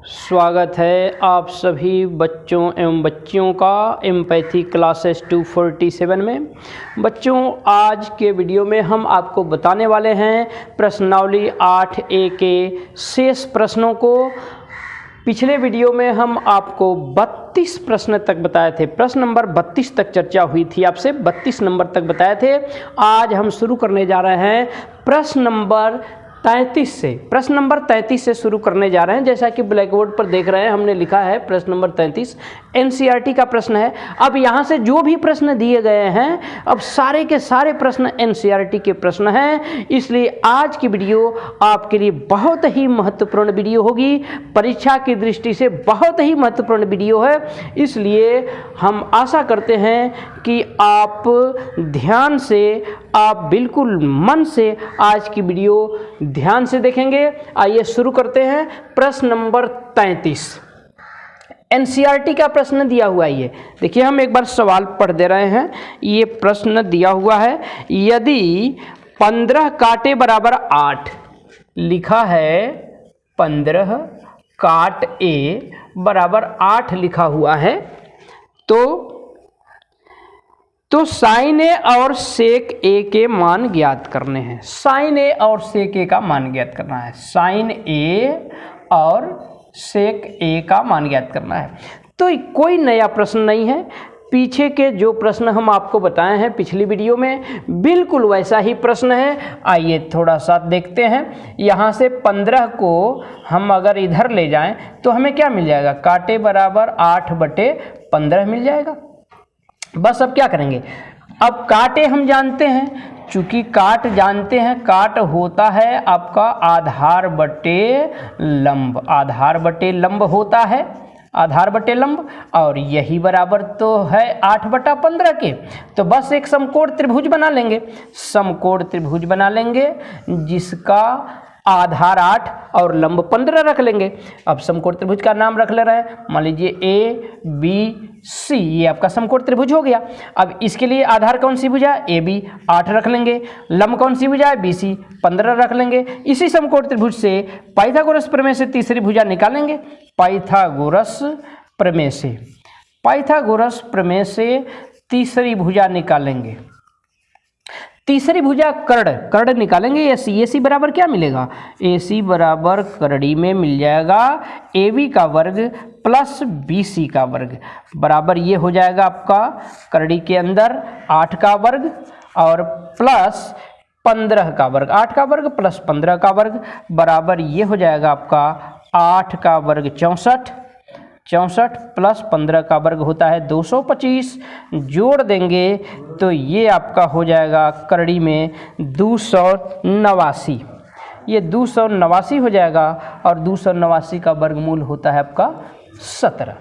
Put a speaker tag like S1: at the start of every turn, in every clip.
S1: स्वागत है आप सभी बच्चों एवं बच्चियों का एम्पैथी क्लासेस 247 में। बच्चों, आज के वीडियो में हम आपको बताने वाले हैं प्रश्नावली 8A के शेष प्रश्नों को। पिछले वीडियो में हम आपको 32 प्रश्न तक बताए थे, प्रश्न नंबर 32 तक चर्चा हुई थी, आपसे 32 नंबर तक बताए थे। आज हम शुरू करने जा रहे हैं प्रश्न नंबर 33 से। प्रश्न नंबर 33 से शुरू करने जा रहे हैं। जैसा कि ब्लैक बोर्ड पर देख रहे हैं, हमने लिखा है प्रश्न नंबर 33 एनसीईआरटी का प्रश्न है। अब यहाँ से जो भी प्रश्न दिए गए हैं, अब सारे के सारे प्रश्न एनसीईआरटी के प्रश्न हैं। इसलिए आज की वीडियो आपके लिए बहुत ही महत्वपूर्ण वीडियो होगी, परीक्षा की दृष्टि से बहुत ही महत्वपूर्ण वीडियो है। इसलिए हम आशा करते हैं कि आप ध्यान से, आप बिल्कुल मन से आज की वीडियो ध्यान से देखेंगे। आइए शुरू करते हैं। प्रश्न नंबर 33 एनसीईआरटी का प्रश्न दिया हुआ है। ये देखिए, हम एक बार सवाल पढ़ दे रहे हैं। ये प्रश्न दिया हुआ है, यदि 15 काटे बराबर 8 लिखा है, 15 काट ए बराबर 8 लिखा हुआ है, तो साइन ए और सेक ए के मान ज्ञात करने हैं। साइन ए और सेक ए का मान ज्ञात करना है। साइन ए और सेक ए का मान ज्ञात करना है। तो कोई नया प्रश्न नहीं है, पीछे के जो प्रश्न हम आपको बताए हैं पिछली वीडियो में, बिल्कुल वैसा ही प्रश्न है। आइए थोड़ा सा देखते हैं। यहाँ से 15 को हम अगर इधर ले जाएं तो हमें क्या मिल जाएगा? काटे बराबर 8/15 मिल जाएगा। बस अब क्या करेंगे? अब काटे हम जानते हैं, चूंकि काट जानते हैं, काट होता है आपका आधार बटे लंब। आधार बटे लंब होता है, आधार बटे लंब, और यही बराबर तो है 8/15 के। तो बस एक समकोण त्रिभुज बना लेंगे। समकोण त्रिभुज बना लेंगे जिसका आधार 8 और लंब 15 रख लेंगे। अब समकोण त्रिभुज का नाम रख ले रहे हैं, मान लीजिए ABC, ये आपका समकोण त्रिभुज हो गया। अब इसके लिए आधार कौन सी भुजा? AB 8 रख लेंगे, लंब कौन सी भुजा है? BC 15 रख लेंगे। इसी समकोण त्रिभुज से पाइथागोरस प्रमेय से तीसरी भुजा निकालेंगे। पाइथागोरस प्रमेय से, पाइथागोरस प्रमेय से तीसरी भुजा निकालेंगे। तीसरी भुजा कर्ण निकालेंगे। AC बराबर क्या मिलेगा? AC बराबर करड़ी में मिल जाएगा AB का वर्ग प्लस BC का वर्ग बराबर ये हो जाएगा आपका करड़ी के अंदर 8 का वर्ग और प्लस 15 का वर्ग। 8 का वर्ग प्लस 15 का वर्ग बराबर ये हो जाएगा आपका 8 का वर्ग 64 प्लस 15 का वर्ग होता है 225। जोड़ देंगे तो ये आपका हो जाएगा करड़ी में 289। ये 289 हो जाएगा और 289 का वर्गमूल होता है आपका 17।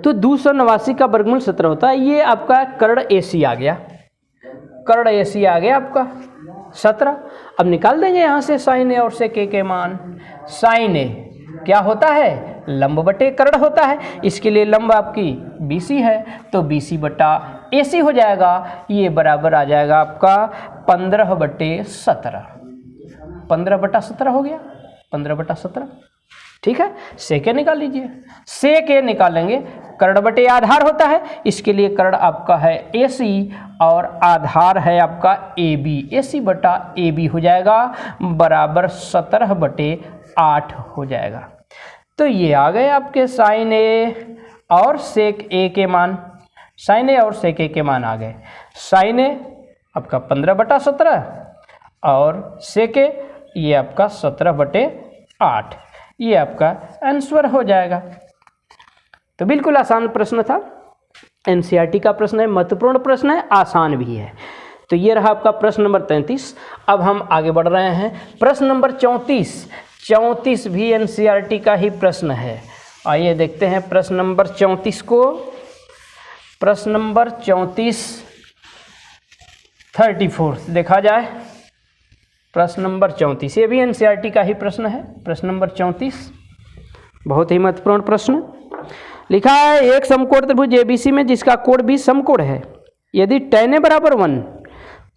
S1: तो 289 का वर्गमूल 17 होता है। ये आपका कर्ण AC आ गया, कर्ण AC आ गया आपका 17। अब निकाल देंगे यहाँ से साइन ए और सेक ए के मान। साइन ए क्या होता है? लंब बटे कर्ण होता है। इसके लिए लंब आपकी BC है, तो BC बटा AC हो जाएगा। ये बराबर आ जाएगा आपका 15/17। 15/17 हो गया, 15/17। ठीक है, सेक ए निकाल लीजिए। सेक ए निकालेंगे, कर्ण बटे आधार होता है। इसके लिए कर्ण आपका है AC और आधार है आपका AB। AC बटा AB हो जाएगा बराबर 17/8 हो जाएगा। तो ये आ गए आपके साइन ए और सेक ए के मान। साइन ए और सेक ए के मान आ गए। साइन ए आपका 15/17 और सेक ए ये आपका 17/8। ये आपका आंसर हो जाएगा। तो बिल्कुल आसान प्रश्न था, एनसीईआरटी का प्रश्न है, महत्वपूर्ण प्रश्न है, आसान भी है। तो ये रहा आपका प्रश्न नंबर 33। अब हम आगे बढ़ रहे हैं। प्रश्न नंबर 34 भी एनसीईआरटी का ही प्रश्न है। आइए देखते हैं प्रश्न नंबर 34 को। प्रश्न नंबर 34 देखा जाए। प्रश्न नंबर 34 ये भी एनसीईआरटी का ही प्रश्न है। प्रश्न नंबर 34 बहुत ही महत्वपूर्ण प्रश्न। लिखा है, एक समकोण त्रिभुज ABC में जिसका कोण भी समकोण है, यदि tan A बराबर 1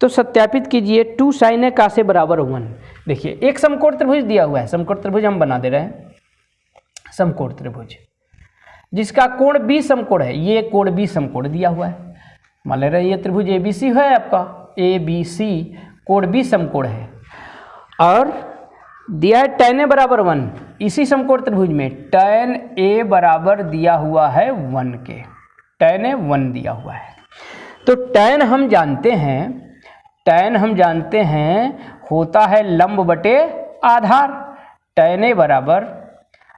S1: तो सत्यापित कीजिए 2 sin A cos A बराबर 1। देखिए, एक समकोण त्रिभुज दिया हुआ है, समकोण त्रिभुज हम बना दे रहे हैं। समकोण त्रिभुज जिसका कोण बी समकोण है, ये कोण बी समकोण दिया हुआ है। मान ले रहे ये त्रिभुज ए बी सी है आपका, ए बी सी कोण बी समकोण है और दिया है tan a बराबर 1। इसी समकोण त्रिभुज में tan a बराबर दिया हुआ है 1 के, tan a 1 दिया हुआ है। तो tan हम जानते हैं होता है लंब बटे आधार। tan a बराबर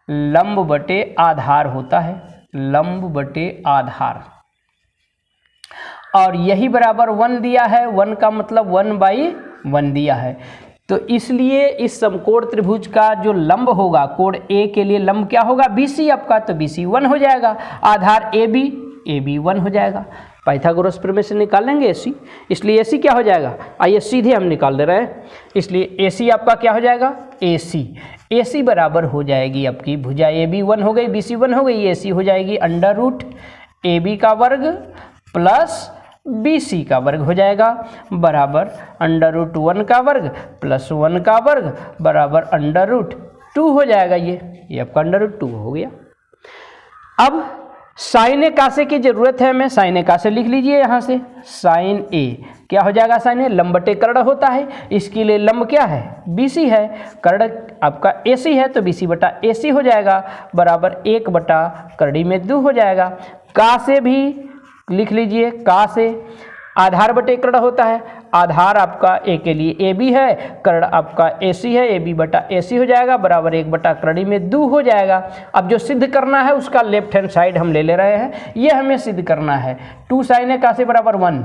S1: लंब बटे आधार होता है, लंब बटे आधार, और यही बराबर 1 दिया है। 1 का मतलब 1/1 दिया है। तो इसलिए इस समकोण त्रिभुज का जो लंब होगा, कोण ए के लिए लंब क्या होगा, BC आपका, तो BC 1 हो जाएगा। आधार AB 1 हो जाएगा। पाइथागोरस प्रमेय से निकालेंगे AC, इसलिए AC क्या हो जाएगा, आइए सीधे हम निकाल दे रहे हैं। इसलिए AC आपका क्या हो जाएगा, AC बराबर हो जाएगी आपकी भुजा AB 1 हो गई, BC 1 हो गई, AC हो जाएगी √AB का वर्ग प्लस BC का वर्ग हो जाएगा बराबर √1 का वर्ग प्लस 1 का वर्ग बराबर √2 हो जाएगा। ये आपका √2 हो गया। अब साइन ए कासे की जरूरत है हमें, साइन ए कासे लिख लीजिए यहाँ से। साइन ए क्या हो जाएगा, साइन ए लंब बटे कर्ण होता है, इसके लिए लंब क्या है, BC है, कर्ण आपका AC है, तो BC बटा AC हो जाएगा बराबर 1 बटा कर्ण में 2 हो जाएगा। का से भी लिख लीजिए, का से आधार बटे कर्ण होता है, आधार आपका ए के लिए AB है, कर्ण आपका AC है, AB बटा AC हो जाएगा बराबर 1 बटा कर्ण में 2 हो जाएगा। अब जो सिद्ध करना है उसका लेफ्ट हैंड साइड हम ले ले रहे हैं, ये हमें सिद्ध करना है। 2 sin a का से बराबर 1,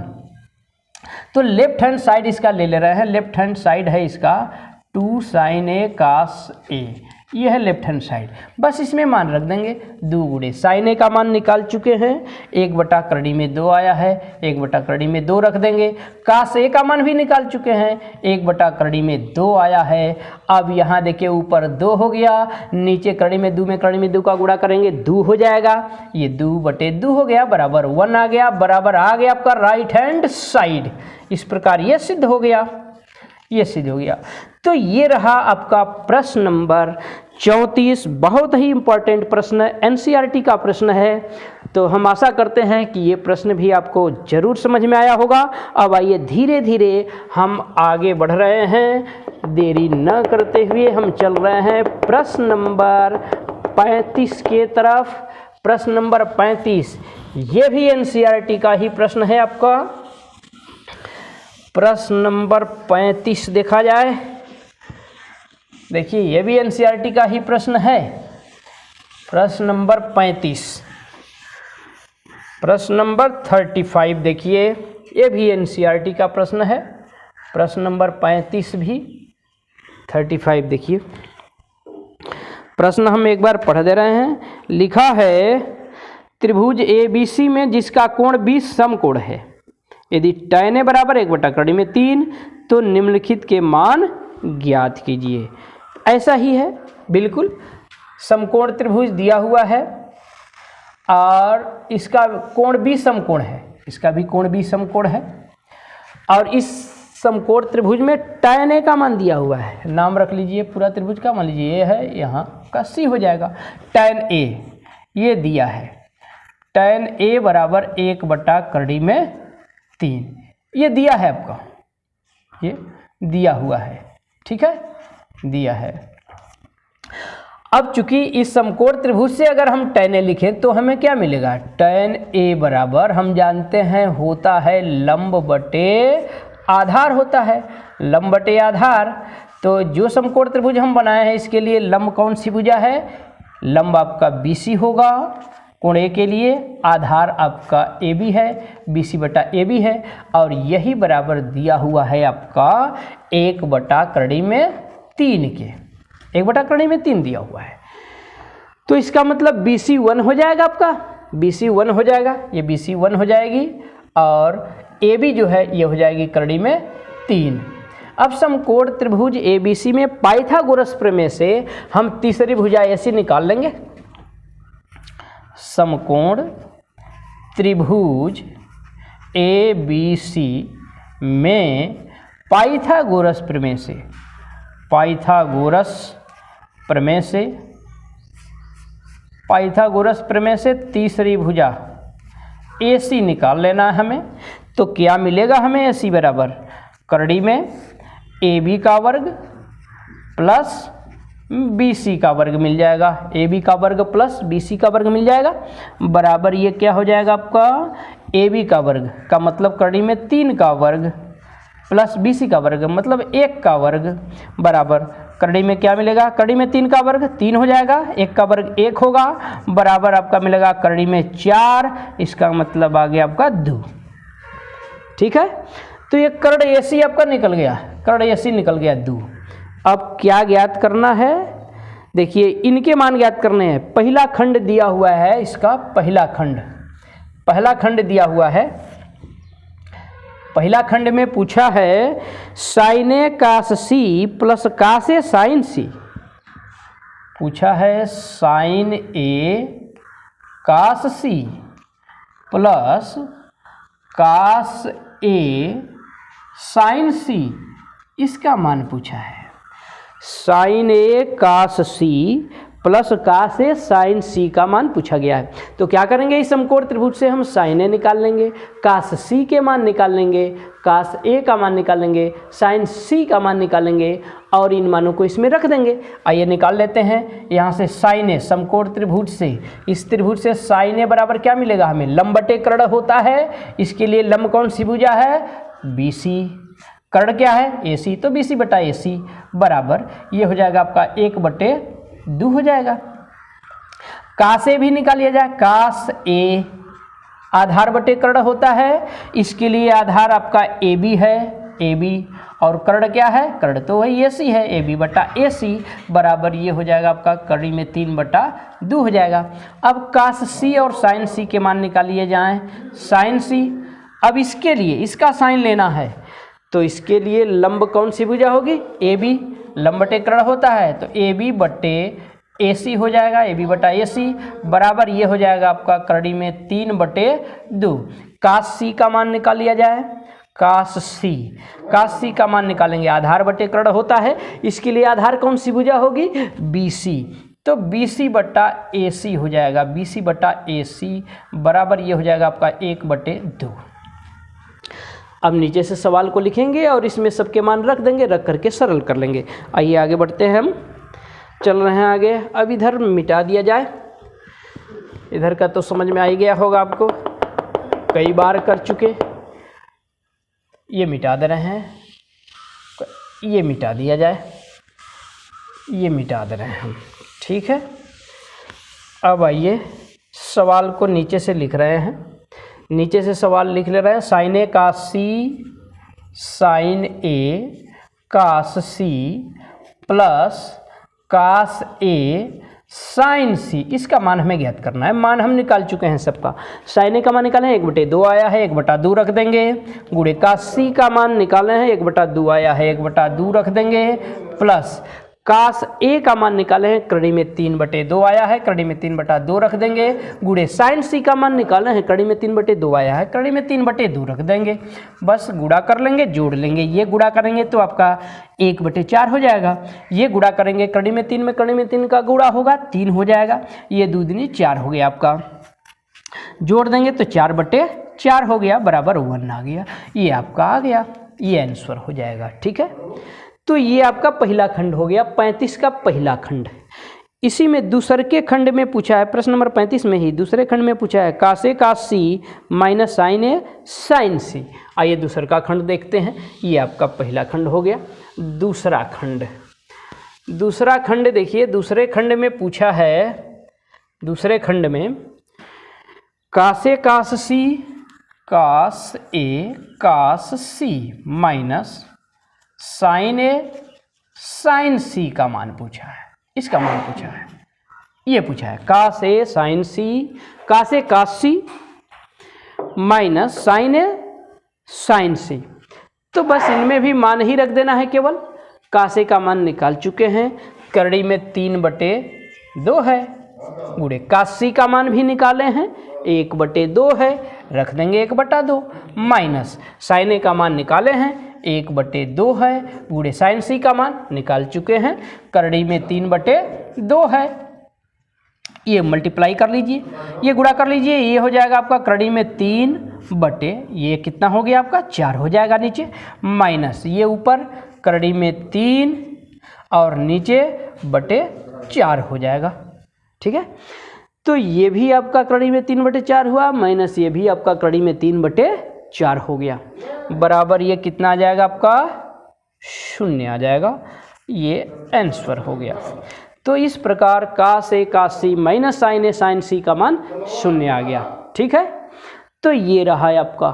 S1: तो लेफ्ट हैंड साइड इसका ले ले रहे हैं। लेफ्ट हैंड साइड है इसका 2 sin a cos a, ये है लेफ्ट हैंड साइड। बस इसमें मान रख देंगे 2 गुणे साइन ए का मान निकाल चुके हैं, 1 बटा कर्ण में 2 आया है, 1 बटा कर्ण में 2 रख देंगे। कास ए का मान भी निकाल चुके हैं, 1 बटा कर्ण में 2 आया है। अब यहाँ देखिए ऊपर 2 हो गया, नीचे कर्ण में 2 का गुणा करेंगे 2 हो जाएगा, ये 2 बटे 2 हो गया बराबर 1 आ गया, बराबर आ गया आपका राइट हैंड साइड। इस प्रकार ये सिद्ध हो गया, ये सिद्ध हो गया। तो ये रहा आपका प्रश्न नंबर 34। बहुत ही इंपॉर्टेंट प्रश्न है, NCERT का प्रश्न है। तो हम आशा करते हैं कि ये प्रश्न भी आपको जरूर समझ में आया होगा। अब आइए धीरे धीरे हम आगे बढ़ रहे हैं, देरी न करते हुए हम चल रहे हैं प्रश्न नंबर 35 के तरफ। प्रश्न नंबर 35 ये भी NCERT का ही प्रश्न है आपका। प्रश्न नंबर 35 देखा जाए, देखिए ये भी NCERT का ही प्रश्न है। प्रश्न नंबर 35, प्रश्न नंबर 35 देखिए ये भी NCERT का प्रश्न है। प्रश्न नंबर 35 भी 35 देखिए, प्रश्न हम एक बार पढ़ दे रहे हैं। लिखा है त्रिभुज ABC में जिसका कोण 20 समकोण है, यदि tan a बराबर 1 बटा कर्ण में 3 तो निम्नलिखित के मान ज्ञात कीजिए। ऐसा ही है बिल्कुल, समकोण त्रिभुज दिया हुआ है और इसका कोण भी समकोण है, इसका भी कोण भी समकोण है, और इस समकोण त्रिभुज में tan a का मान दिया हुआ है। नाम रख लीजिए पूरा त्रिभुज का, मान लीजिए ये है, यहाँ का C हो जाएगा। tan a ये दिया है, tan a बराबर 1 बटा कर्ण में 3, ये दिया है आपका, ये दिया हुआ है, ठीक है, दिया है। अब चूंकि इस समकोण त्रिभुज से अगर हम tan a लिखें तो हमें क्या मिलेगा, tan a बराबर हम जानते हैं होता है लंब बटे आधार होता है, लंब बटे आधार। तो जो समकोण त्रिभुज हम बनाए हैं इसके लिए लंब कौन सी भुजा है, लंब आपका BC होगा कोण A के लिए, आधार आपका AB है, BC बटा AB है, और यही बराबर दिया हुआ है आपका 1 बटा कर्ण में 3 के, 1 बटा कर्ण में 3 दिया हुआ है। तो इसका मतलब BC 1 हो जाएगा आपका, BC 1 हो जाएगा, ये BC 1 हो जाएगी, और AB जो है ये हो जाएगी कर्ण में 3। अब समकोण त्रिभुज ABC में पाइथागोरस प्रमेय से हम तीसरी भुजा AC निकाल लेंगे। समकोण त्रिभुज ABC में पाइथागोरस प्रमेय से, पाइथागोरस प्रमेय से पाइथागोरस प्रमेय से तीसरी भुजा AC निकाल लेना है हमें। तो क्या मिलेगा हमें AC बराबर करड़ी में AB का वर्ग प्लस BC का वर्ग मिल जाएगा। AB का वर्ग प्लस BC का वर्ग मिल जाएगा बराबर ये क्या हो जाएगा आपका AB का वर्ग का मतलब करड़ी में 3 का वर्ग प्लस BC का वर्ग मतलब 1 का वर्ग बराबर करड़ी में क्या मिलेगा, करड़ी में 3 का वर्ग 3 हो जाएगा, 1 का वर्ग 1 होगा बराबर आपका मिलेगा करड़ी में 4, इसका मतलब आ गया आपका 2। ठीक है, तो ये कर्ण AC आपका निकल गया, कर्ण AC निकल गया 2। अब क्या ज्ञात करना है, देखिए इनके मान ज्ञात करने हैं। पहला खंड दिया हुआ है, इसका पहला खंड दिया हुआ है। पहला खंड में पूछा है साइन ए कास सी प्लस कास ए साइन सी। पूछा है साइन ए कास सी प्लस कास ए साइन सी, इसका मान पूछा है। साइन ए कास सी प्लस कास ए साइन सी का मान पूछा गया है। तो क्या करेंगे, इस समकोण त्रिभुज से हम साइन ए निकाल लेंगे, कास सी के मान निकाल लेंगे, कास ए का मान निकाल लेंगे, साइन सी का मान निकाल लेंगे और इन मानों को इसमें रख देंगे। आइए निकाल लेते हैं। यहाँ से साइन ए समकोण त्रिभुज से, इस त्रिभुज से साइन ए बराबर क्या मिलेगा हमें, लंब बटे कर्ण होता है। इसके लिए लंब कौन सी भुजा है, BC। कर्ण क्या है, AC, तो BC बटा AC बराबर ये हो जाएगा आपका 1/2 हो जाएगा। कास ए भी निकाल लिया जाए, कास ए आधार बटे कर्ण होता है, इसके लिए आधार आपका AB है, AB और कर्ण क्या है, कर्ण तो वही AC है, AB बटा AC बराबर ये हो जाएगा आपका कड़ी में 3/2 हो जाएगा। अब कास C और साइन C के मान निकाल लिए जाएँ। साइन C, अब इसके लिए इसका साइन लेना है तो इसके लिए लंब कौन सी भुजा होगी, AB। लंब बटे कर्ण होता है तो AB बटे AC हो जाएगा, AB बटा AC बराबर ये हो जाएगा आपका करड़ी में 3/2। कास C का मान निकाल लिया जाए, कास C का मान निकालेंगे, आधार बटे कर्ण होता है, इसके लिए आधार कौन सी भुजा होगी, BC। तो BC बटा AC हो जाएगा, BC बटा AC बराबर ये हो जाएगा आपका 1/2। अब नीचे से सवाल को लिखेंगे और इसमें सबके मान रख देंगे, रख करके सरल कर लेंगे। आइए आगे बढ़ते हैं, हम चल रहे हैं आगे। अब इधर मिटा दिया जाए, इधर का तो समझ में आ ही गया होगा आपको, कई बार कर चुके। ये मिटा दे रहे हैं, ये मिटा दिया जाए, ये मिटा दे रहे हैं हम। ठीक है, अब आइए सवाल को नीचे से लिख रहे हैं। नीचे से सवाल लिख ले रहे हैं, साइन ए कास सी साइन ए कास सी प्लस कास ए साइन सी, इसका मान हमें ज्ञात करना है। मान हम निकाल चुके हैं सबका। साइन ए का मान निकाले हैं, 1/2 आया है, 1/2 रख देंगे, गुणे कास सी का मान निकाले हैं, 1/2 आया है, 1/2 रख देंगे, प्लस कास ए का मान निकाले हैं, करड़ी में 3/2 आया है, करड़ी में 3/2 रख देंगे, गुणे साइन सी का मान निकाले हैं, करड़ी में 3/2 आया है, करड़ी में 3/2 रख देंगे। बस गुणा कर लेंगे, जोड़ लेंगे। ये गुणा करेंगे तो आपका 1/4 हो जाएगा। ये गुणा करेंगे करड़ी में 3 में, करड़ी में 3 का गुणा होगा 3 हो जाएगा। ये 2 दूनी 4 हो गया आपका। जोड़ देंगे तो 4/4 हो गया बराबर 1 आ गया। ये आपका आ गया, ये आंसर हो जाएगा। ठीक है, तो ये आपका पहला खंड हो गया, 35 का पहला खंड। इसी में दूसरे के खंड में पूछा है, प्रश्न नंबर 35 में ही दूसरे खंड में पूछा है कास ए कास सी माइनस साइन ए साइन सी। आइए दूसरा का खंड देखते हैं। ये आपका पहला खंड हो गया। दूसरा खंड देखिए, दूसरे खंड में पूछा है, दूसरे खंड में कास ए कास सी कास ए कास सी माइनस साइन ए साइन सी का मान पूछा है। इसका मान पूछा है, ये पूछा है कास ए साइन सी, कास ए कास सी माइनस साइन ए साइन सी। तो बस इनमें भी मान ही रख देना है केवल। कास ए का मान निकाल चुके हैं, करड़ी में 3/2 है, गुणे कास सी का मान भी निकाले हैं, 1/2 है, रख देंगे 1/2, माइनस साइन ए का मान निकाले हैं, 1/2 है, गुणे साइन सी का मान निकाल चुके हैं, करड़ी में 3/2 है। ये मल्टीप्लाई कर लीजिए, ये गुणा कर लीजिए, ये हो जाएगा आपका कड़ी में 3 बटे ये कितना हो गया आपका 4 हो जाएगा नीचे, माइनस ये ऊपर कड़ी में 3 और नीचे बटे 4 हो जाएगा। ठीक है, तो ये भी आपका कड़ी में 3 बटे 4 हुआ, माइनस ये भी आपका कड़ी में 3 बटे 4 हो गया, बराबर ये कितना आ जाएगा आपका 0 आ जाएगा। ये आंसर हो गया। तो इस प्रकार कास ए कास सी माइनस साइन ए साइन सी का मान 0 आ गया। ठीक है, तो ये रहा है आपका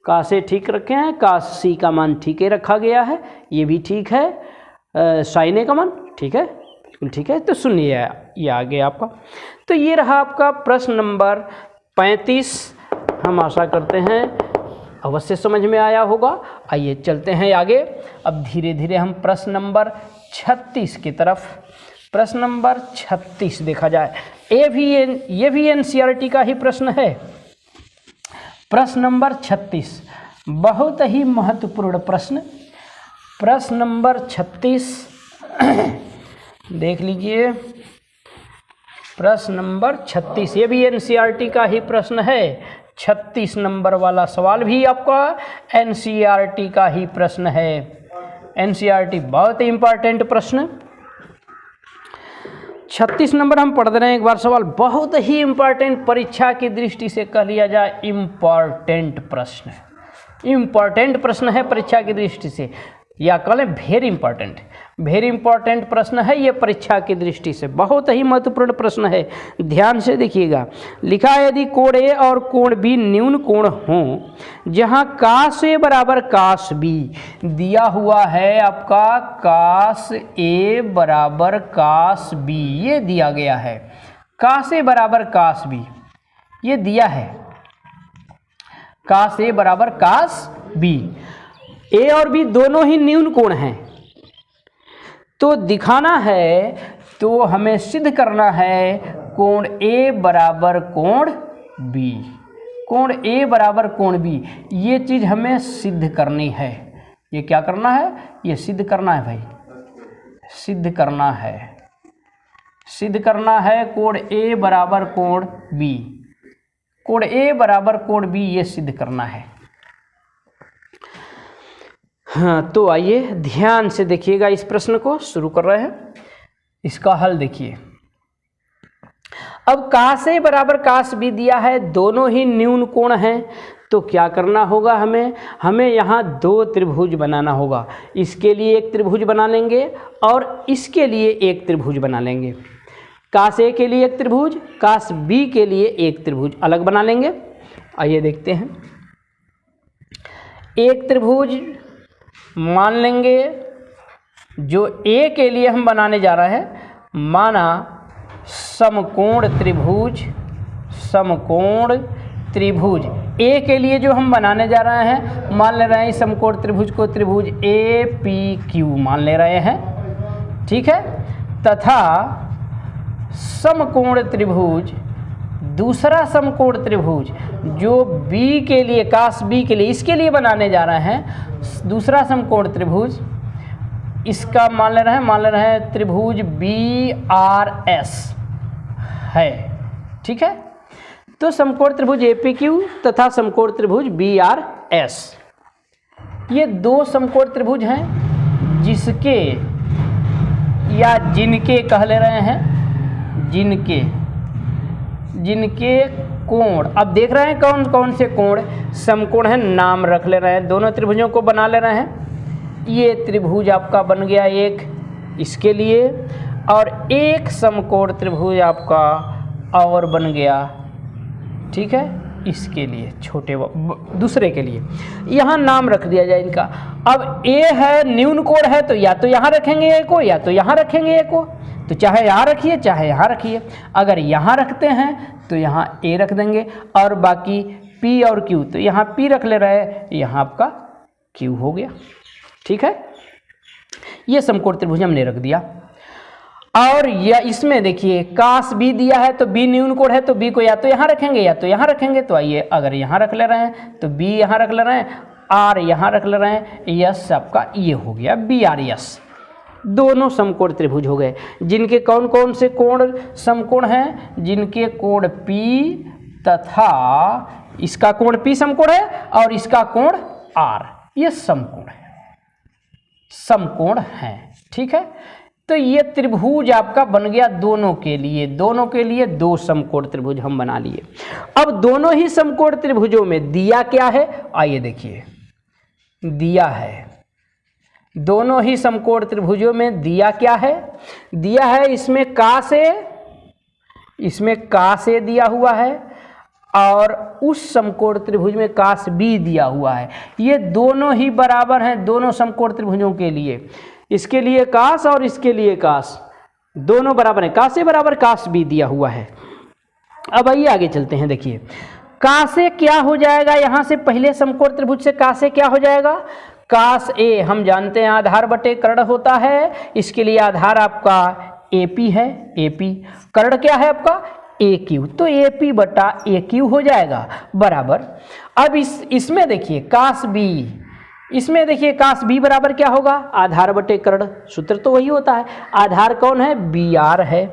S1: कास ए ठीक रखे हैं, कास सी का मान ठीक है रखा गया है, ये भी ठीक है, साइन ए का मान ठीक है, बिल्कुल ठीक है, तो 0 ये आ गया आपका। तो ये रहा आपका प्रश्न नंबर 35। हम आशा करते हैं अवश्य समझ में आया होगा। आइए चलते हैं आगे। अब धीरे धीरे हम प्रश्न नंबर 36 की तरफ, प्रश्न नंबर 36 देखा जाए। ये भी एनसीईआरटी का ही प्रश्न है। प्रश्न नंबर 36 बहुत ही महत्वपूर्ण प्रश्न। प्रश्न नंबर 36 देख लीजिए, प्रश्न नंबर 36 ये भी एनसीईआरटी का ही प्रश्न है। 36 नंबर वाला सवाल भी आपका एनसीईआरटी का ही प्रश्न है। एनसीईआरटी बहुत ही इंपॉर्टेंट प्रश्न। 36 नंबर हम पढ़ रहे हैं एक बार सवाल, बहुत ही इंपॉर्टेंट, परीक्षा की दृष्टि से कह लिया जाए इंपॉर्टेंट प्रश्न है। इंपॉर्टेंट प्रश्न है परीक्षा की दृष्टि से, या कह लें वेरी इंपॉर्टेंट प्रश्न है ये परीक्षा की दृष्टि से, बहुत ही महत्वपूर्ण प्रश्न है। ध्यान से देखिएगा, लिखा है यदि कोण ए और कोण बी न्यून कोण हों जहां कास ए बराबर कास बी, दिया हुआ है आपका कास ए बराबर कास बी, ये दिया गया है, कास ए बराबर कास बी ये दिया है, कास ए बराबर कास बी, ए और बी दोनों ही न्यून कोण हैं, तो दिखाना है, तो हमें सिद्ध करना है कोण ए बराबर कोण बी, कोण ए बराबर कोण बी, ये चीज़ हमें सिद्ध करनी है। ये क्या करना है, ये सिद्ध करना है भाई, सिद्ध करना है, सिद्ध करना है कोण ए बराबर कोण बी, कोण ए बराबर कोण बी ये सिद्ध करना है। हाँ, तो आइए ध्यान से देखिएगा, इस प्रश्न को शुरू कर रहे हैं। इसका हल देखिए। अब कास ए बराबर कास बी दिया है, दोनों ही न्यून कोण हैं, तो क्या करना होगा, हमें यहाँ 2 त्रिभुज बनाना होगा। इसके लिए एक त्रिभुज बना लेंगे और इसके लिए एक त्रिभुज बना लेंगे। कास ए के लिए एक त्रिभुज, कास बी के लिए एक त्रिभुज अलग बना लेंगे। आइए देखते हैं। एक त्रिभुज मान लेंगे जो ए के लिए हम बनाने जा रहे हैं, माना समकोण त्रिभुज, समकोण त्रिभुज ए के लिए जो हम बनाने जा रहे हैं, मान ले रहे हैं इस समकोण त्रिभुज को त्रिभुज ए पी क्यू मान ले रहे हैं, ठीक है। तथा समकोण त्रिभुज, दूसरा समकोण त्रिभुज जो बी के लिए, कास बी के लिए, इसके लिए बनाने जा रहे हैं, दूसरा समकोण त्रिभुज, इसका मान ले रहे हैं त्रिभुज बी आर एस है, ठीक है। तो समकोण त्रिभुज ए पी क्यू तथा समकोण त्रिभुज बी आर एस, ये 2 समकोण त्रिभुज हैं जिसके या जिनके कह ले रहे हैं, जिनके कोण, अब देख रहे हैं कौन कौन से कोण समकोण हैं, नाम रख ले रहे हैं, दोनों त्रिभुजों को बना ले रहे हैं। ये त्रिभुज आपका बन गया एक इसके लिए, और एक समकोण त्रिभुज आपका और बन गया, ठीक है, इसके लिए, छोटे दूसरे के लिए। यहाँ नाम रख दिया जाए इनका। अब ए है न्यून कोण है, तो या तो यहाँ रखेंगे ए को या तो यहाँ रखेंगे ए को, तो चाहे यहाँ रखिए चाहे यहाँ रखिए। अगर यहाँ रखते हैं तो यहाँ ए रख देंगे, और बाकी पी और क्यू, तो यहाँ पी रख ले रहे हैं, यहाँ आपका क्यू हो गया, ठीक है। ये समकोण त्रिभुज हमने रख दिया। और या इसमें देखिए कास बी दिया है, तो बी न्यून कोण है, तो बी को या तो यहाँ रखेंगे या तो यहाँ रखेंगे। तो आइए, अगर यहाँ रख ले रहे हैं तो बी यहाँ रख ले रहे हैं, आर यहाँ रख ले रहे हैं, यस आपका ये हो गया बी आर यस, दोनों समकोण त्रिभुज हो गए, जिनके कौन कौन से कोण समकोण हैं, जिनके कोण P तथा इसका कोण P समकोण है और इसका कोण R, ये समकोण है, समकोण है। ठीक है, तो ये त्रिभुज आपका बन गया दोनों के लिए दो समकोण त्रिभुज हम बना लिए। अब दोनों ही समकोण त्रिभुजों में दिया क्या है, आइए देखिए, दिया है, दोनों ही समकोण त्रिभुजों में दिया क्या है, दिया है इसमें का से दिया हुआ है और उस समकोण त्रिभुज में कास B दिया हुआ है। ये दोनों ही बराबर हैं दोनों समकोण त्रिभुजों के लिए, इसके लिए कास और इसके लिए कास, दोनों बराबर हैं, कास से बराबर कास B दिया हुआ है। अब आइए आगे चलते हैं, देखिए का से क्या हो जाएगा, यहाँ से पहले समकोण त्रिभुज से का से क्या हो जाएगा, कास A हम जानते हैं आधार बटे कर्ण होता है, इसके लिए आधार आपका AP है, AP कर्ण क्या है आपका AQ, तो AP बटा AQ हो जाएगा बराबर। अब इसमें देखिए कास B, इसमें देखिए कास B बराबर क्या होगा, आधार बटे कर्ण, सूत्र तो वही होता है, आधार कौन है BR है,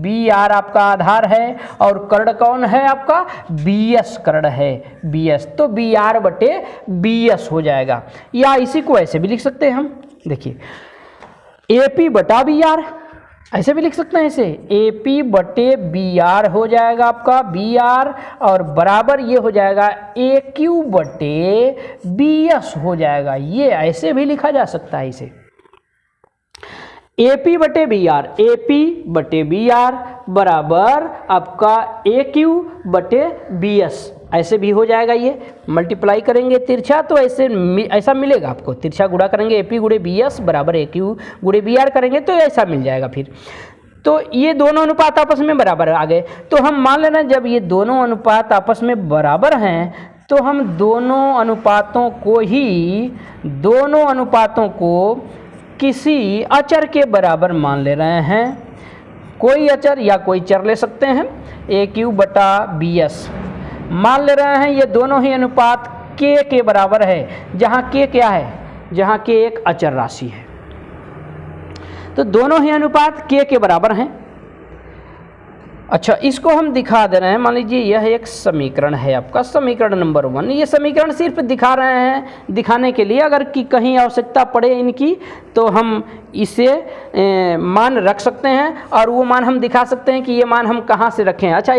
S1: BR आपका आधार है और कर्ण कौन है आपका BS कर्ण है, BS, तो BR बटे BS हो जाएगा, या इसी को ऐसे भी लिख सकते हैं हम, देखिए AP बटा BR, ऐसे भी लिख सकते हैं, ऐसे AP बटे BR हो जाएगा आपका BR और बराबर ये हो जाएगा AQ बटे BS हो जाएगा, ये ऐसे भी लिखा जा सकता है इसे, AP बटे BR बराबर आपका AQ बटे BS, ऐसे भी हो जाएगा, ये मल्टीप्लाई करेंगे तिरछा तो ऐसा मिलेगा आपको, तिरछा गुणा करेंगे AP गुणे BS बराबर AQ गुणे BR करेंगे तो ऐसा मिल जाएगा फिर। तो ये दोनों अनुपात आपस में बराबर आ गए, तो हम मान लेना जब ये दोनों अनुपात आपस में बराबर हैं तो हम दोनों अनुपातों को किसी अचर के बराबर मान ले रहे हैं, कोई अचर या कोई चर ले सकते हैं, AQ बटा BS मान ले रहे हैं, ये दोनों ही अनुपात K के बराबर है, जहाँ K क्या है, जहाँ K एक अचर राशि है, तो दोनों ही अनुपात K के बराबर हैं। अच्छा, इसको हम दिखा दे रहे हैं, मान लीजिए यह एक समीकरण है आपका, समीकरण नंबर 1, ये समीकरण सिर्फ दिखा रहे हैं, दिखाने के लिए, अगर कि कहीं आवश्यकता पड़े इनकी तो हम इसे मान रख सकते हैं और वो मान हम दिखा सकते हैं कि ये मान हम कहाँ से रखें। अच्छा,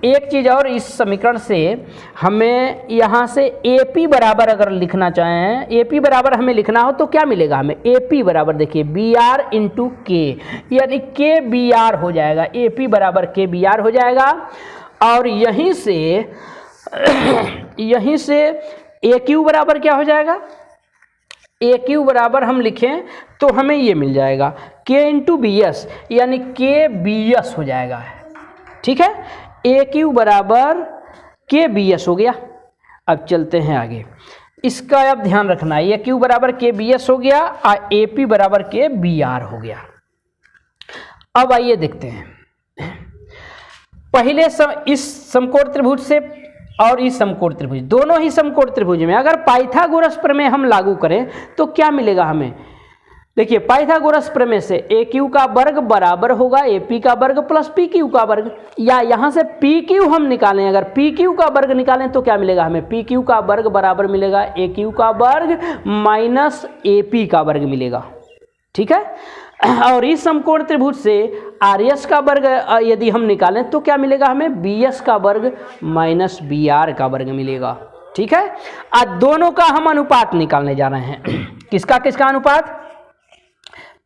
S1: एक चीज़ और इस समीकरण से हमें यहाँ से AP बराबर अगर लिखना चाहें, AP बराबर हमें लिखना हो तो क्या मिलेगा हमें, AP बराबर देखिए BR इंटू K, यानी KBR हो जाएगा, AP बराबर KBR हो जाएगा और यहीं से AQ बराबर क्या हो जाएगा, AQ बराबर हम लिखें तो हमें ये मिल जाएगा K इंटू BS, यानी KBS हो जाएगा। ठीक है, AQ बराबर KBS हो गया। अब चलते हैं आगे, इसका अब ध्यान रखना है, AQ बराबर KBS हो गया और AP बराबर KBR हो गया। अब आइए देखते हैं, पहले इस समकोण त्रिभुज से और इस समकोण त्रिभुज, दोनों ही समकोण त्रिभुज में अगर पाइथागोरस प्रमेय हम लागू करें तो क्या मिलेगा हमें, देखिए पाइथागोरस प्रमेय से AQ का वर्ग बराबर होगा AP का वर्ग प्लस PQ का वर्ग, या यहाँ से PQ हम निकालें, अगर PQ का वर्ग निकालें तो क्या मिलेगा हमें, PQ का वर्ग बराबर मिलेगा AQ का वर्ग माइनस AP का वर्ग मिलेगा। ठीक है, और इस समकोण त्रिभुज से RS का वर्ग यदि हम निकालें तो क्या मिलेगा हमें, BS का वर्ग माइनस BR का वर्ग मिलेगा। ठीक है, आज दोनों का हम अनुपात निकालने जा रहे हैं, किसका अनुपात,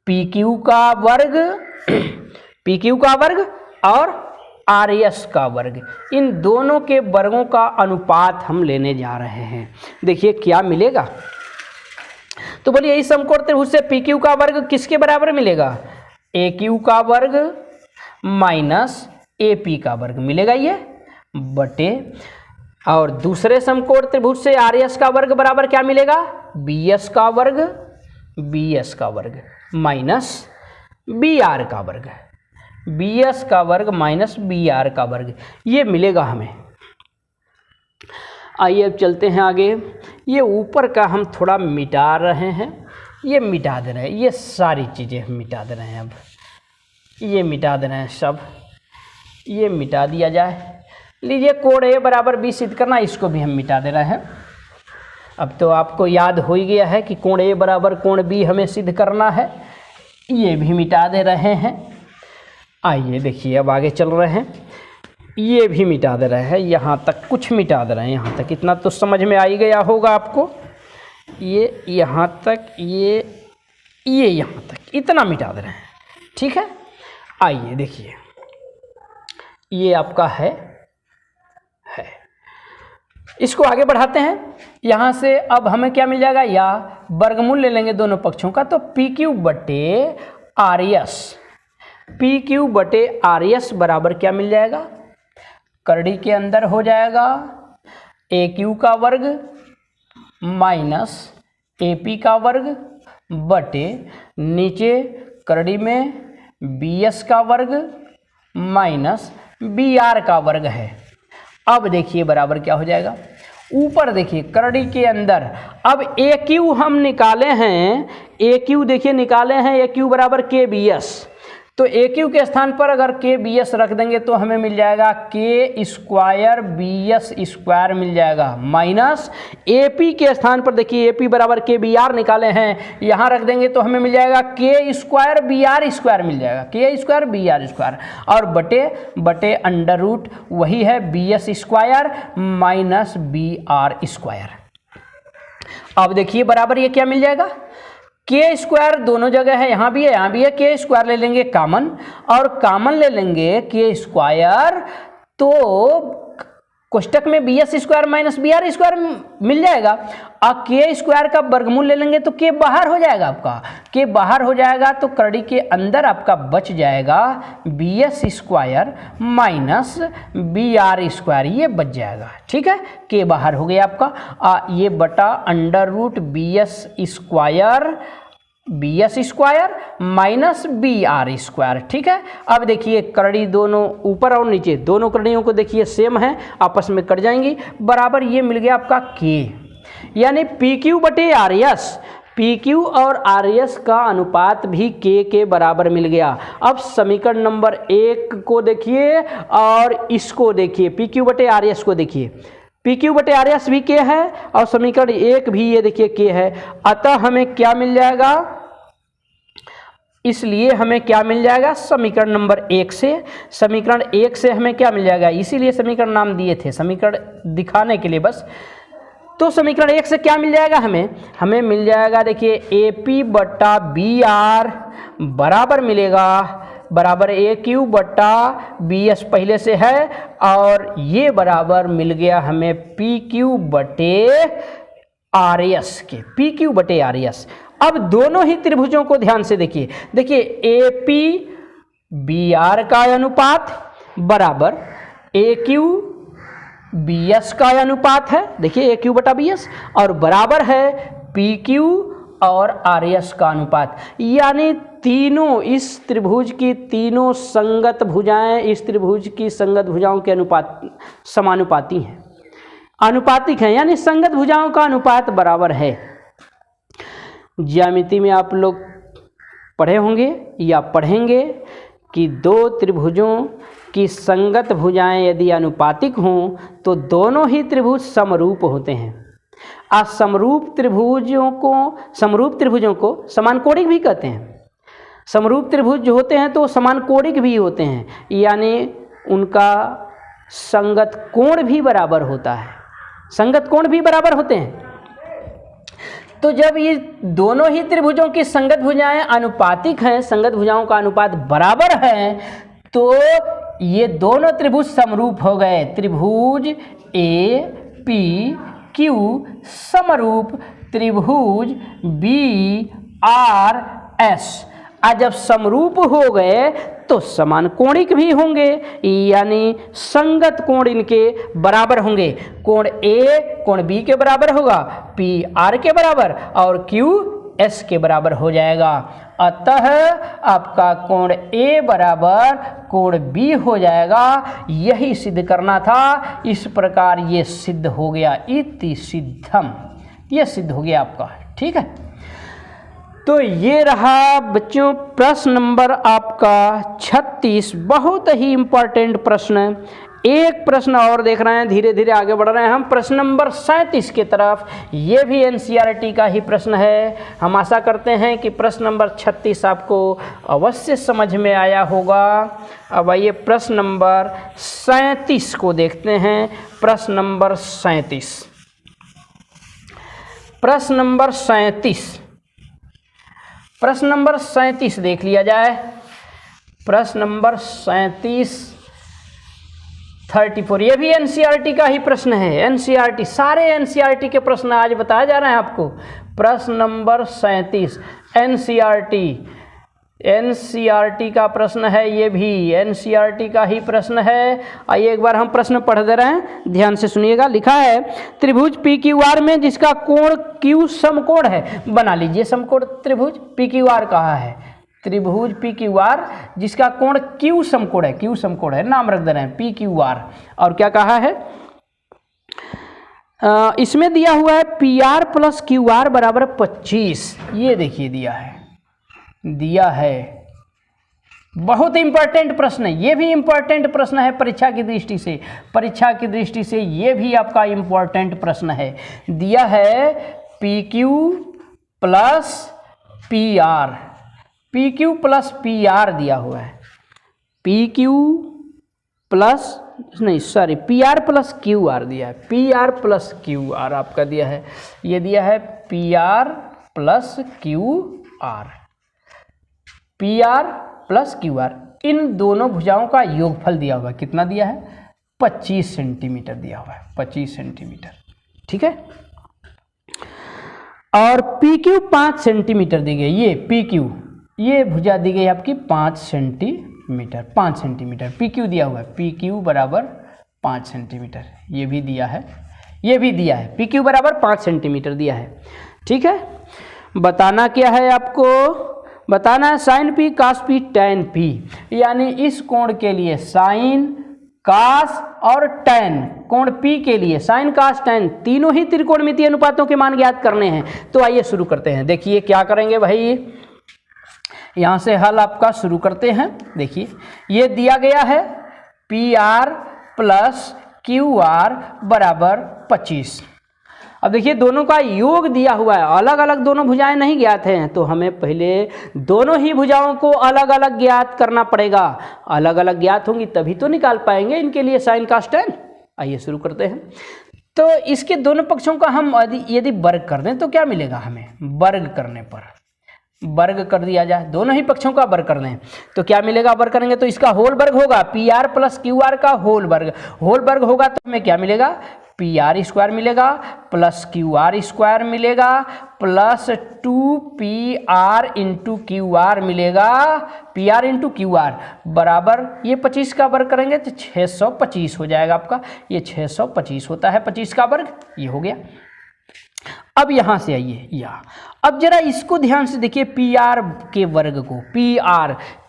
S1: PQ का वर्ग और RS का वर्ग, इन दोनों के वर्गों का अनुपात हम लेने जा रहे हैं। देखिए क्या मिलेगा, तो बोलिए इस समकोण त्रिभुज से PQ का वर्ग किसके बराबर मिलेगा, AQ का वर्ग माइनस AP का वर्ग मिलेगा ये बटे, और दूसरे समकोण त्रिभुज से RS का वर्ग बराबर क्या मिलेगा, BS का वर्ग माइनस BR का वर्ग, BS का वर्ग माइनस BR का वर्ग, ये मिलेगा हमें। आइए अब चलते हैं आगे, ये ऊपर का हम थोड़ा मिटा रहे हैं, ये मिटा दे रहे हैं, ये सारी चीज़ें हम मिटा दे रहे हैं। अब ये मिटा दे रहे हैं सब, ये मिटा दिया जाए। लीजिए कोण A बराबर B सिद्ध करना, इसको भी हम मिटा दे रहे हैं। अब तो आपको याद हो ही गया है कि कोण A बराबर कोण B हमें सिद्ध करना है, ये भी मिटा दे रहे हैं। आइए देखिए अब आगे चल रहे हैं, ये भी मिटा दे रहे हैं, यहाँ तक कुछ मिटा दे रहे हैं, यहाँ तक इतना तो समझ में आ ही गया होगा आपको। ये यहाँ तक, ये यहाँ तक, इतना मिटा दे रहे हैं, ठीक है। आइए देखिए, ये आपका है, इसको आगे बढ़ाते हैं। यहाँ से अब हमें क्या मिल जाएगा, या वर्गमूल ले लेंगे दोनों पक्षों का, तो पी क्यू बटे आर एस, पी क्यू बटे आर एस बराबर क्या मिल जाएगा, करड़ी के अंदर हो जाएगा ए क्यू का वर्ग माइनस ए पी का वर्ग बटे नीचे करड़ी में बी एस का वर्ग माइनस बी आर का वर्ग है। अब देखिए बराबर क्या हो जाएगा, ऊपर देखिए करड़ी के अंदर अब ए क्यू हम निकाले हैं, ए क्यू देखिए निकाले हैं, ए क्यू बराबर के बी एस, तो ए क्यू के स्थान पर अगर के बी एस रख देंगे तो हमें मिल जाएगा के स्क्वायर बी एस स्क्वायर मिल जाएगा, माइनस ए पी के स्थान पर देखिए ए पी बराबर के बी आर निकाले हैं, यहाँ रख देंगे तो हमें मिल जाएगा के स्क्वायर बी आर स्क्वायर मिल जाएगा, के स्क्वायर बी आर स्क्वायर, और बटे अंडर रूट वही है B S square minus B R square. अब देखिए बराबर ये क्या मिल जाएगा, के स्क्वायर दोनों जगह है, यहाँ भी है यहाँ भी है, के स्क्वायर ले लेंगे कॉमन, और कॉमन ले लेंगे के स्क्वायर, तो कोष्टक में B S square minus B R square मिल जाएगा, और के स्क्वायर का वर्गमूल ले लेंगे तो के बाहर हो जाएगा, आपका के बाहर हो जाएगा, तो करड़ी के अंदर आपका बच जाएगा B S square minus B R square, ये बच जाएगा, ठीक है। के बाहर हो गया आपका, ये बटा under root B S square minus B R square, ठीक है। अब देखिए करड़ी दोनों ऊपर और नीचे दोनों करड़ियों को देखिए सेम है, आपस में कट जाएंगी, बराबर ये मिल गया आपका के, यानी पी क्यू बटे आर एस, पी क्यू और आर एस का अनुपात भी के बराबर मिल गया। अब समीकरण नंबर 1 को देखिए और इसको देखिए, पी क्यू बटे आर एस को देखिए, पी क्यू बटे आर एस भी के है और समीकरण 1 भी ये देखिए के है, अतः हमें क्या मिल जाएगा, इसलिए हमें क्या मिल जाएगा, समीकरण नंबर 1 से, समीकरण 1 से हमें क्या मिल जाएगा, इसीलिए समीकरण नाम दिए थे, समीकरण दिखाने के लिए बस। तो समीकरण 1 से क्या मिल जाएगा, हमें मिल जाएगा देखिए ए पी बटा बी आर बराबर मिलेगा बराबर ए क्यू बटा बी एस पहले से है, और ये बराबर मिल गया हमें पी क्यू बटे आर एस के, पी क्यू बटे आर एस। अब दोनों ही त्रिभुजों को ध्यान से देखिए, ए पी बी आर का अनुपात बराबर ए क्यू बी एस का अनुपात है, देखिए ए क्यू बटा बी एस, और बराबर है पी क्यू और आर एस का अनुपात, यानी तीनों इस त्रिभुज की तीनों संगत भुजाएं इस त्रिभुज की संगत भुजाओं के अनुपात समानुपाती हैं, अनुपातिक हैं, यानी संगत भुजाओं का अनुपात बराबर है। ज्यामिति में आप लोग पढ़े होंगे या पढ़ेंगे कि दो त्रिभुजों की संगत भुजाएं यदि अनुपातिक हों तो दोनों ही त्रिभुज समरूप होते हैं। समरूप त्रिभुजों को समानकोणिक भी कहते हैं। समरूप त्रिभुज जो होते हैं तो समानकोणिक भी होते हैं, यानी उनका संगत कोण भी बराबर होता है, संगत कोण भी बराबर होते हैं। तो जब ये दोनों ही त्रिभुजों की संगत भुजाएं अनुपातिक हैं, संगत भुजाओं का अनुपात बराबर है, तो ये दोनों त्रिभुज समरूप हो गए। त्रिभुज ए पी क्यू समरूप त्रिभुज बी आर एस, जब समरूप हो गए तो समान कोणिक भी होंगे, यानी संगत कोण इनके बराबर होंगे। कोण ए कोण बी के बराबर होगा, पी आर के बराबर, और क्यू एस के बराबर हो जाएगा। अतः आपका कोण ए बराबर कोण बी हो जाएगा। यही सिद्ध करना था, इस प्रकार ये सिद्ध हो गया, इति सिद्धम, ये सिद्ध हो गया आपका, ठीक है। तो ये रहा बच्चों प्रश्न नंबर आपका 36, बहुत ही इम्पोर्टेंट प्रश्न है। एक प्रश्न और देख रहे हैं, धीरे धीरे आगे बढ़ रहे हैं हम प्रश्न नंबर 37 की तरफ। ये भी एनसीईआरटी का ही प्रश्न है। हम आशा करते हैं कि प्रश्न नंबर 36 आपको अवश्य समझ में आया होगा। अब आइए प्रश्न नंबर 37 को देखते हैं। प्रश्न नंबर 37, प्रश्न नंबर 37, प्रश्न नंबर 37 देख लिया जाए। प्रश्न नंबर 37 34, ये भी एनसीईआरटी का ही प्रश्न है। एनसीईआरटी, सारे एनसीईआरटी के प्रश्न आज बताए जा रहे हैं आपको। प्रश्न नंबर 37 एनसीईआरटी का प्रश्न है, ये भी एनसीईआरटी का ही प्रश्न है। आइए एक बार हम प्रश्न पढ़ दे रहे हैं, ध्यान से सुनिएगा। लिखा है त्रिभुज PQR में जिसका कोण Q समकोण है, बना लीजिए समकोण त्रिभुज PQR कहा है। त्रिभुज PQR जिसका कोण Q समकोण है, Q समकोण है, नाम रख दे रहे हैं PQR। और क्या कहा है, इसमें दिया हुआ है PR प्लस QR बराबर 25। ये देखिए दिया है। बहुत इंपॉर्टेंट प्रश्न है, ये भी इंपॉर्टेंट प्रश्न है परीक्षा की दृष्टि से। परीक्षा की दृष्टि से ये भी आपका इंपॉर्टेंट प्रश्न है। दिया है PQ plus PR, PQ plus PR दिया हुआ है। PQ प्लस नहीं सॉरी PR प्लस QR दिया है। PR प्लस QR आपका दिया है। ये दिया है PR plus QR, PR plus QR। इन दोनों भुजाओं का योगफल दिया हुआ है। कितना दिया है, 25 सेंटीमीटर दिया हुआ है, 25 सेंटीमीटर। ठीक है। और PQ 5 सेंटीमीटर दी गई। ये PQ, ये भुजा दी गई आपकी 5 सेंटीमीटर, 5 सेंटीमीटर PQ दिया हुआ है। PQ बराबर 5 सेंटीमीटर, ये भी दिया है, ये भी दिया है। PQ बराबर 5 सेंटीमीटर दिया है। ठीक है। बताना क्या है आपको, बताना है sign P cos P tan P, यानी इस कोण के लिए साइन, कास और टैन, कोण P के लिए साइन, कास, टैन तीनों ही त्रिकोणमितीय अनुपातों के मान ज्ञात करने हैं। तो आइए शुरू करते हैं। देखिए क्या करेंगे भाई, यहाँ से हल आपका शुरू करते हैं। देखिए ये दिया गया है PR प्लस QR बराबर 25। अब देखिए दोनों का योग दिया हुआ है, अलग अलग दोनों भुजाएं नहीं ज्ञात हैं, तो हमें पहले दोनों ही भुजाओं को अलग अलग ज्ञात करना पड़ेगा। अलग अलग ज्ञात होंगी तभी तो निकाल पाएंगे इनके लिए साइन, कास, टैन। आइए शुरू करते हैं। तो इसके दोनों पक्षों का हम यदि वर्ग कर दें तो क्या मिलेगा हमें, वर्ग करने पर वर्ग कर दिया जाए, दोनों ही पक्षों का वर्ग कर दें तो क्या मिलेगा, वर्ग करेंगे तो इसका होल वर्ग होगा, PR प्लस QR का होल वर्ग होगा तो हमें क्या मिलेगा, PR स्क्वायर मिलेगा प्लस QR स्क्वायर मिलेगा प्लस 2PR इंटू QR मिलेगा, PR इंटू QR बराबर ये 25 का वर्ग करेंगे तो 625 हो जाएगा आपका। ये 625 होता है 25 का वर्ग, ये हो गया। अब यहां से आइए अब जरा इसको ध्यान से देखिए, PR के वर्ग को,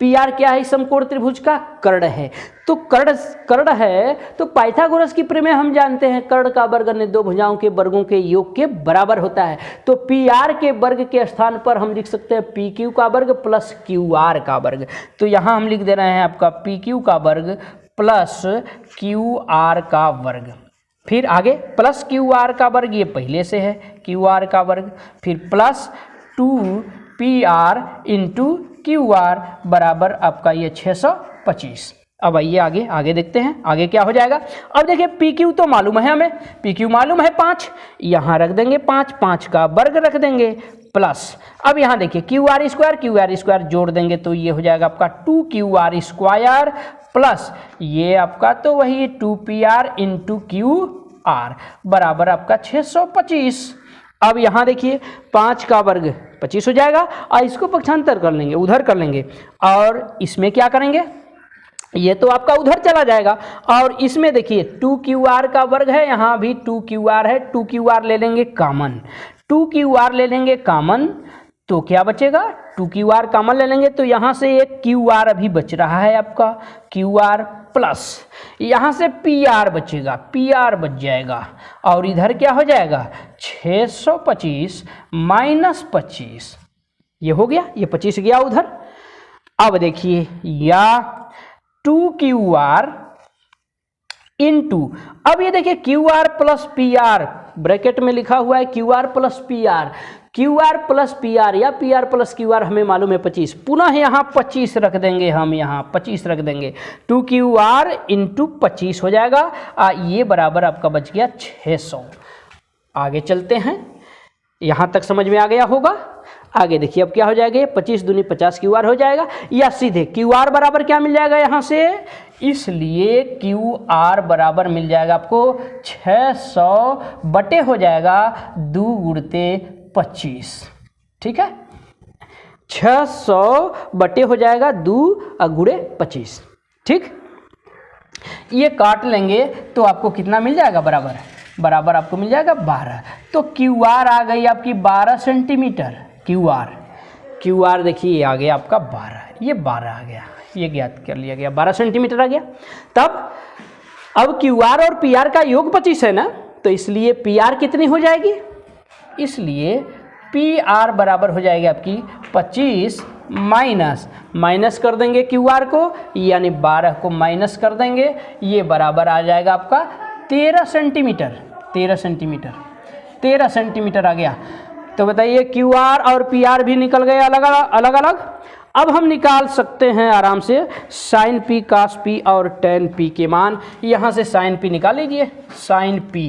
S1: PR क्या है, समकोण त्रिभुज का कर्ण है। तो कर्ण है तो पाइथागोरस की प्रमेय हम जानते हैं, कर्ण का वर्ग अन्य दो भुजाओं के वर्गों के योग के बराबर होता है। तो PR के वर्ग के स्थान पर हम लिख सकते हैं PQ का वर्ग प्लस QR का वर्ग। तो यहां हम लिख दे रहे हैं आपका PQ का वर्ग प्लस QR का वर्ग। फिर आगे प्लस QR का वर्ग, ये पहले से है QR का वर्ग, फिर प्लस 2PR इंटू QR बराबर आपका ये 625। अब आइए आगे देखते हैं आगे क्या हो जाएगा। अब देखिए PQ तो मालूम है हमें, PQ मालूम है 5, यहाँ रख देंगे 5 का वर्ग रख देंगे प्लस, अब यहाँ देखिए QR स्क्वायर जोड़ देंगे तो ये हो जाएगा आपका 2QR स्क्वायर प्लस ये आपका तो वही 2PR इंटू QR बराबर आपका 625। अब यहाँ देखिए 5 का वर्ग 25 हो जाएगा और इसको पक्षांतर कर लेंगे, उधर कर लेंगे और इसमें क्या करेंगे, ये तो आपका उधर चला जाएगा और इसमें देखिए 2QR का वर्ग है, यहाँ भी 2QR है, 2QR ले लेंगे कॉमन, 2QR ले लेंगे कॉमन तो क्या बचेगा, 2QR कॉमन ले लेंगे तो यहाँ से एक QR अभी बच रहा है आपका, QR प्लस यहाँ से PR बचेगा, PR बच जाएगा और इधर क्या हो जाएगा 625 माइनस 25 ये हो गया, ये 25 गया उधर। अब देखिए या 2QR इंटू, अब ये देखिए QR प्लस PR, ब्रैकेट में लिखा हुआ है QR plus PR, QR plus PR या PR प्लस QR हमें मालूम है 25, पुनः यहाँ 25 रख देंगे, हम यहाँ 25 रख देंगे, 2QR इंटू 25 हो जाएगा। ये बराबर आपका बच गया 600। आगे चलते हैं, यहाँ तक समझ में आ गया होगा। आगे देखिए अब क्या हो जाएगा, 25 दूनी 50 QR हो जाएगा, या सीधे QR बराबर क्या मिल जाएगा यहाँ से, इसलिए QR बराबर मिल जाएगा आपको 600 बटे हो जाएगा 2 गुणते 25, ठीक है, 600 बटे हो जाएगा 2 गुणे 25, ठीक। ये काट लेंगे तो आपको कितना मिल जाएगा, बराबर आपको मिल जाएगा 12। तो QR आ गई आपकी 12 सेंटीमीटर, QR देखिए आ गया आपका 12, ये 12 आ गया, ये ज्ञात कर लिया गया, 12 सेंटीमीटर आ गया। तब अब QR और PR का योग 25 है ना, तो इसलिए PR कितनी हो जाएगी, इसलिए PR बराबर हो जाएगी आपकी 25 माइनस कर देंगे QR को, यानी 12 को माइनस कर देंगे, ये बराबर आ जाएगा आपका 13 सेंटीमीटर आ गया। तो बताइए QR और PR भी निकल गए अलग अलग। अब हम निकाल सकते हैं आराम से साइन P, cos P और tan P के मान। यहाँ से साइन P निकाल लीजिए। साइन P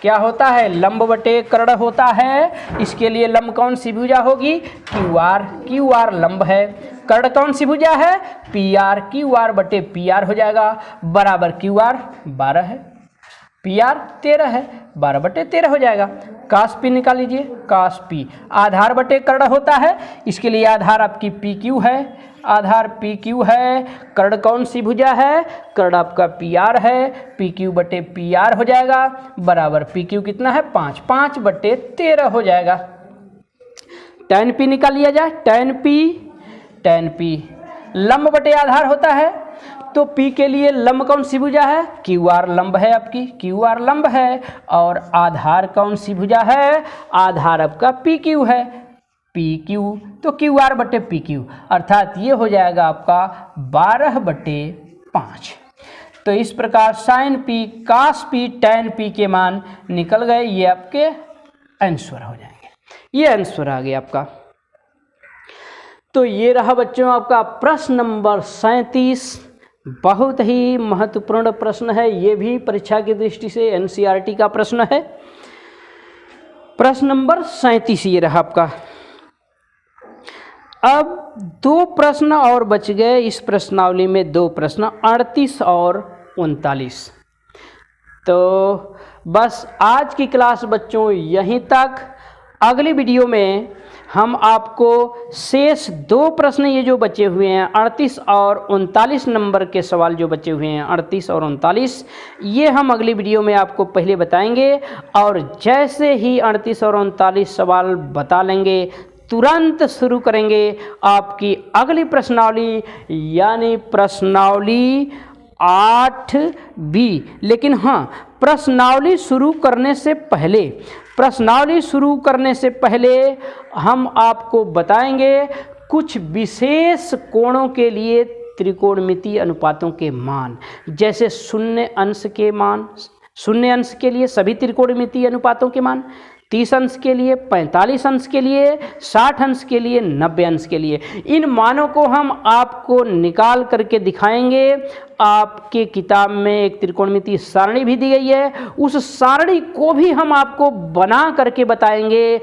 S1: क्या होता है, लंब बटे कर्ण होता है। इसके लिए लंब कौन सी भुजा होगी, QR लंब है, कर्ण कौन सी भुजा है, QR बटे PR हो जाएगा, बराबर QR 12 है, PR 13 है, 12 बटे 13 हो जाएगा। cos P निकाल लीजिए, cos P आधार बटे कर्ण होता है, इसके लिए आधार आपकी PQ है, आधार PQ है, कर्ण कौन सी भुजा है, कर्ण आपका PR है, PQ बटे PR हो जाएगा, बराबर PQ कितना है 5 बटे 13 हो जाएगा। tan P निकाल लिया जाए, tan P लंब बटे आधार होता है, तो P के लिए लंब कौन सी भुजा है, QR लंब है आपकी, QR लंब है, और आधार कौन सी भुजा है, आधार आपका PQ है, PQ, तो QR बटे PQ, अर्थात ये हो जाएगा आपका 12 बटे 5। तो इस प्रकार sign P, cos P, tan P के मान निकल गए, ये आपके आंसर हो जाएंगे, ये आंसर आ गया आपका। तो ये रहा बच्चों आपका प्रश्न नंबर 37, बहुत ही महत्वपूर्ण प्रश्न है, ये भी परीक्षा की दृष्टि से NCERT का प्रश्न है। प्रश्न नंबर 37 ये रहा आपका। अब 2 प्रश्न और बच गए इस प्रश्नावली में, 2 प्रश्न 38 और 39। तो बस आज की क्लास बच्चों यहीं तक। अगली वीडियो में हम आपको शेष 2 प्रश्न ये जो बचे हुए हैं 38 और 39 नंबर के सवाल जो बचे हुए हैं 38 और 39, ये हम अगली वीडियो में आपको पहले बताएंगे, और जैसे ही 38 और 39 सवाल बता लेंगे तुरंत शुरू करेंगे आपकी अगली प्रश्नावली, यानी प्रश्नावली 8B। लेकिन हाँ, प्रश्नावली शुरू करने से पहले हम आपको बताएंगे कुछ विशेष कोणों के लिए त्रिकोणमितीय अनुपातों के मान, जैसे शून्य अंश के लिए सभी त्रिकोणमितीय अनुपातों के मान, 30 अंश के लिए, 45 अंश के लिए, 60 अंश के लिए, 90 अंश के लिए। इन मानों को हम आपको निकाल करके दिखाएंगे। आपके किताब में एक त्रिकोणमितीय सारणी भी दी गई है, उस सारणी को भी हम आपको बना करके बताएंगे।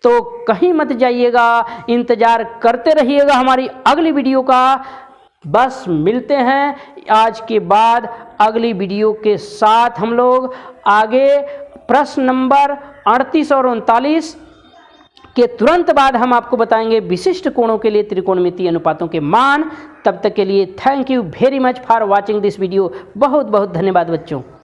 S1: तो कहीं मत जाइएगा, इंतजार करते रहिएगा हमारी अगली वीडियो का। बस मिलते हैं आज के बाद अगली वीडियो के साथ। हम लोग आगे प्रश्न नंबर 38 और 39 के तुरंत बाद हम आपको बताएंगे विशिष्ट कोणों के लिए त्रिकोणमितीय अनुपातों के मान। तब तक के लिए thank you very much for watching this video. बहुत बहुत धन्यवाद बच्चों।